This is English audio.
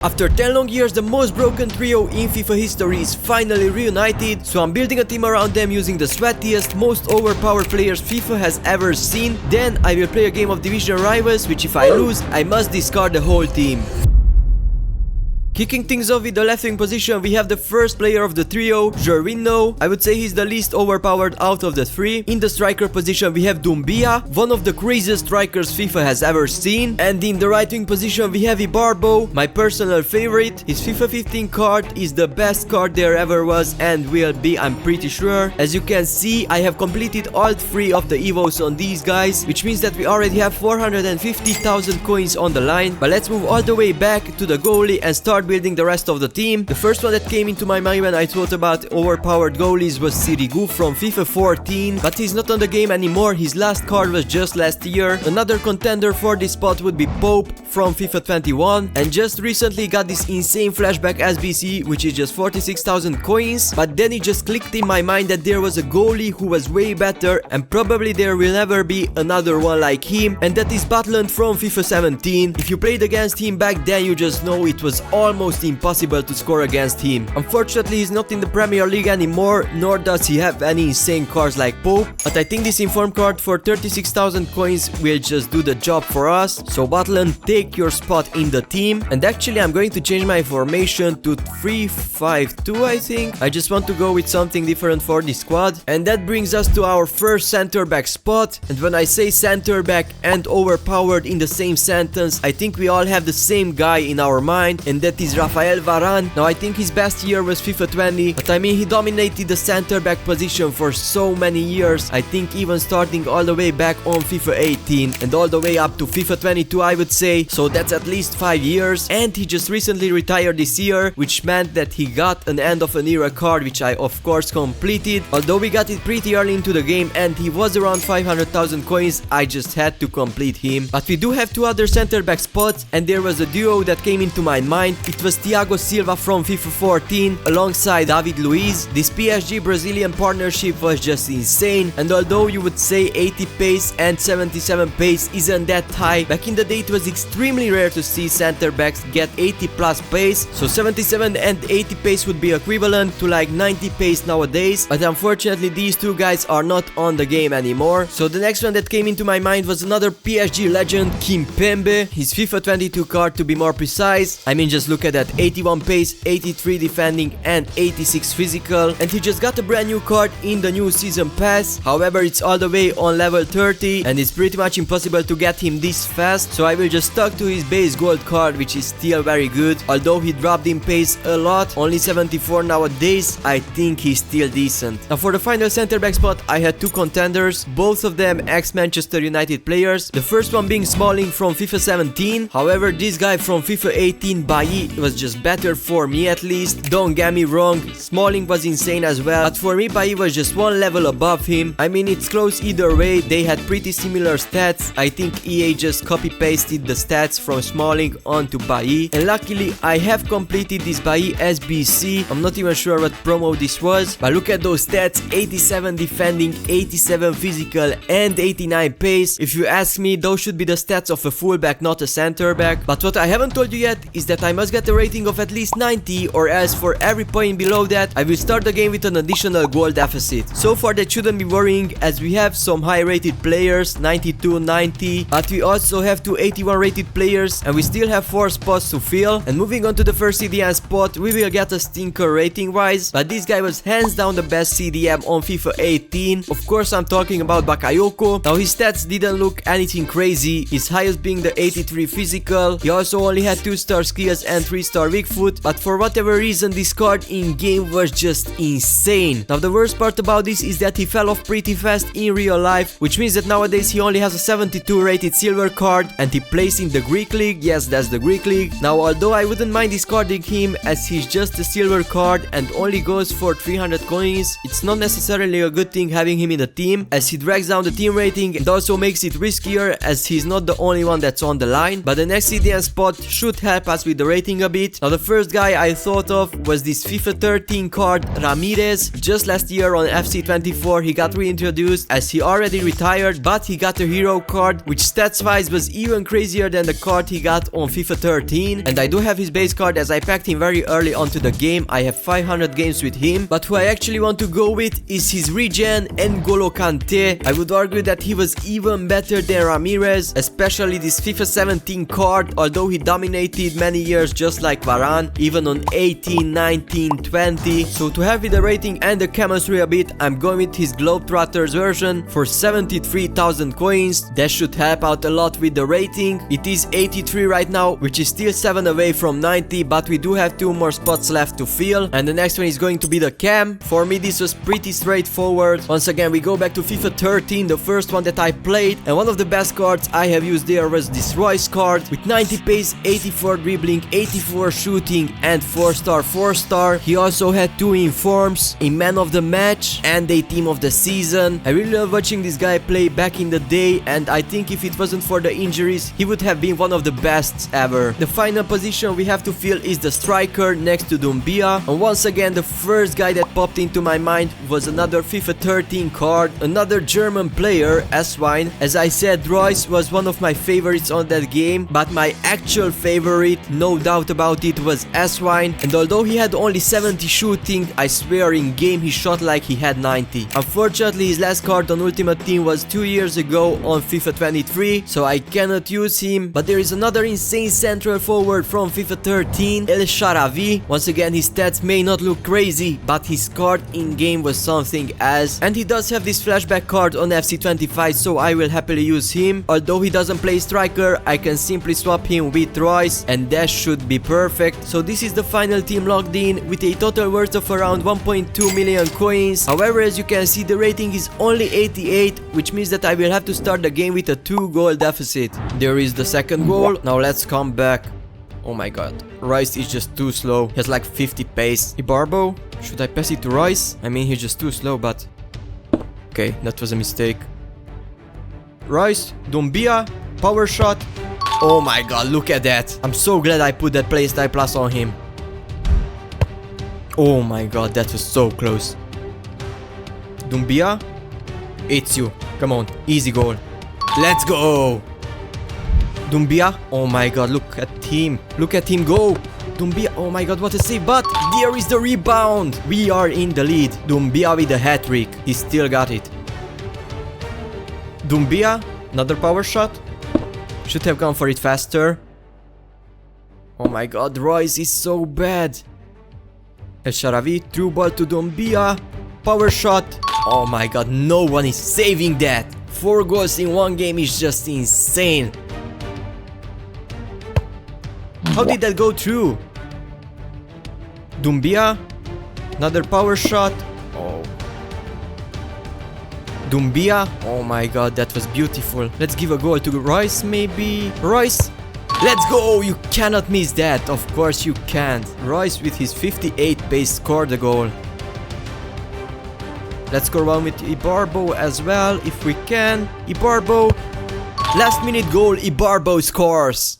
After 10 long years, the most broken trio in FIFA history is finally reunited, so I'm building a team around them using the sweatiest, most overpowered players FIFA has ever seen. Then I will play a game of division rivals, which if I lose, I must discard the whole team. Kicking things off with the left wing position, we have the first player of the trio, Gervinho. I would say he's the least overpowered out of the three. In the striker position, we have Doumbia, one of the craziest strikers FIFA has ever seen. And in the right wing position, we have Ibarbo, my personal favorite. His FIFA 15 card is the best card there ever was and will be, I'm pretty sure. As you can see, I have completed all three of the evos on these guys, which means that we already have 450,000 coins on the line. But let's move all the way back to the goalie and start building the rest of the team. The first one that came into my mind when I thought about overpowered goalies was Sirigu from FIFA 14, but he's not on the game anymore. His last card was just last year. Another contender for this spot would be Pope from FIFA 21, and just recently got this insane flashback SBC, which is just 46,000 coins. But then it just clicked in my mind that there was a goalie who was way better, and probably there will never be another one like him, and that is Butland from FIFA 17. If you played against him back then, you just know it was almost impossible to score against him. Unfortunately, he's not in the Premier League anymore, nor does he have any insane cards like Pope, but I think this inform card for 36,000 coins will just do the job for us. So Butland, take your spot in the team. And actually I'm going to change my formation to 3-5-2, I think. I just want to go with something different for this squad. And that brings us to our first center back spot. And when I say center back and overpowered in the same sentence, I think we all have the same guy in our mind, and that is Rafael Varane. Now I think his best year was FIFA 20, but I mean he dominated the center back position for so many years. I think even starting all the way back on FIFA 18 and all the way up to FIFA 22, I would say. So that's at least 5 years, and he just recently retired this year, which meant that he got an end of an era card, which I of course completed. Although we got it pretty early into the game and he was around 500,000 coins, I just had to complete him. But we do have two other center back spots, and there was a duo that came into my mind. It was Thiago Silva from FIFA 14 alongside David Luiz. This PSG Brazilian partnership was just insane, and although you would say 80 pace and 77 pace isn't that high, back in the day it was extremely rare to see center backs get 80 plus pace, so 77 and 80 pace would be equivalent to like 90 pace nowadays. But unfortunately these two guys are not on the game anymore. So the next one that came into my mind was another PSG legend, Kimpembe, his FIFA 22 card to be more precise. I mean, just look at that, 81 pace, 83 defending and 86 physical, and he just got a brand new card in the new season pass. However, it's all the way on level 30 and it's pretty much impossible to get him this fast, so I will just stuck to his base gold card, which is still very good. Although he dropped in pace a lot, only 74 nowadays, I think he's still decent. Now for the final center back spot, I had two contenders, both of them ex-Manchester United players. The first one being Smalling from FIFA 17. However, this guy from FIFA 18, Bailly, was just better for me at least. Don't get me wrong, Smalling was insane as well, but for me Bailly was just one level above him. I mean, it's close either way, they had pretty similar stats. I think EA just copy-pasted the stats from Smalling onto Bailly, and luckily I have completed this Bailly SBC. I'm not even sure what promo this was, but look at those stats, 87 defending, 87 physical and 89 pace. If you ask me, those should be the stats of a fullback, not a center back. But what I haven't told you yet is that I must get a rating of at least 90, or else for every point below that I will start the game with an additional goal deficit. So far that shouldn't be worrying, as we have some high rated players, 92, 90, but we also have two 81 rated players, and we still have 4 spots to fill. And moving on to the first CDM spot, we will get a stinker rating wise, but this guy was hands down the best CDM on FIFA 18. Of course I'm talking about Bakayoko. Now his stats didn't look anything crazy, his highest being the 83 physical. He also only had 2-star skills and 3-star weak foot, but for whatever reason this card in game was just insane. Now the worst part about this is that he fell off pretty fast in real life, which means that nowadays he only has a 72 rated silver card and he plays in the Greek League. Yes, that's the Greek League. Now although I wouldn't mind discarding him as he's just a silver card and only goes for 300 coins, it's not necessarily a good thing having him in the team, as he drags down the team rating and also makes it riskier as he's not the only one that's on the line. But the next CDM spot should help us with the rating a bit. Now the first guy I thought of was this FIFA 13 card, Ramirez. Just last year on FC24 he got reintroduced as he already retired, but he got a hero card which stats wise was even crazier than the card he got on FIFA 13. And I do have his base card as I packed him very early onto the game. I have 500 games with him, but who I actually want to go with is his regen N'Golo Kante. I would argue that he was even better than Ramirez, especially this FIFA 17 card, although he dominated many years just like Varane, even on 18, 19, 20. So to have with the rating and the chemistry a bit, I'm going with his Globetrotters version for 73,000 coins. That should help out a lot with the rating. It is 83 right now, which is still 7 away from 90, but we do have 2 more spots left to fill. And the next one is going to be the cam. For me this was pretty straightforward. Once again we go back to FIFA 13, the first one that I played, and one of the best cards I have used there was this Royce card with 90 pace, 84 dribbling, 84 shooting and 4-star 4-star. He also had 2 informs, a man of the match and a team of the season. I really love watching this guy play back in the day, and I think if it wasn't for the injuries he would have been one of the best ever. The final position we have to fill is the striker next to Doumbia, and once again the first guy that popped into my mind was another FIFA 13 card, another German player, Swine. As I said, Royce was one of my favorites on that game, but my actual favorite, no doubt about it, was Swine. And although he had only 70 shooting, I swear in game he shot like he had 90. Unfortunately his last card on Ultimate Team was 2 years ago on FIFA 23, so I cannot use him. But there is another insane central forward from FIFA 13, El Shaarawy. Once again his stats may not look crazy, but his card in game was something else. And he does have this flashback card on FC25, so I will happily use him. Although he doesn't play striker, I can simply swap him with Royce and that should be perfect. So this is the final team logged in with a total worth of around 1.2 million coins. However, as you can see, the rating is only 88, which means that I will have to start the game with a 2-goal deficit. There is the second goal. Now let's come back. Oh my god, Royce is just too slow. He has like 50 pace. Ibarbo, should I pass it to Royce? I mean, he's just too slow, but okay, that was a mistake. Royce, Doumbia, power shot. Oh my god, look at that. I'm so glad I put that playstyle plus on him. Oh my god, that was so close. Doumbia, it's you. Come on, easy goal. Let's go. Doumbia, oh my god, look at him. Look at him go. Doumbia, oh my god, what a save, but there is the rebound. We are in the lead. Doumbia with a hat-trick. He still got it. Doumbia, another power shot. Should have gone for it faster. Oh my god, Royce is so bad. El Shaarawy, through ball to Doumbia. Power shot. Oh my god, no one is saving that. 4 goals in one game is just insane. How did that go through? Doumbia, another power shot. Oh. Doumbia, oh my god, that was beautiful. Let's give a goal to Royce maybe. Royce, let's go. You cannot miss that. Of course you can't. Royce with his 58 pace scored the goal. Let's go around with Ibarbo as well if we can. Ibarbo, last minute goal, Ibarbo scores.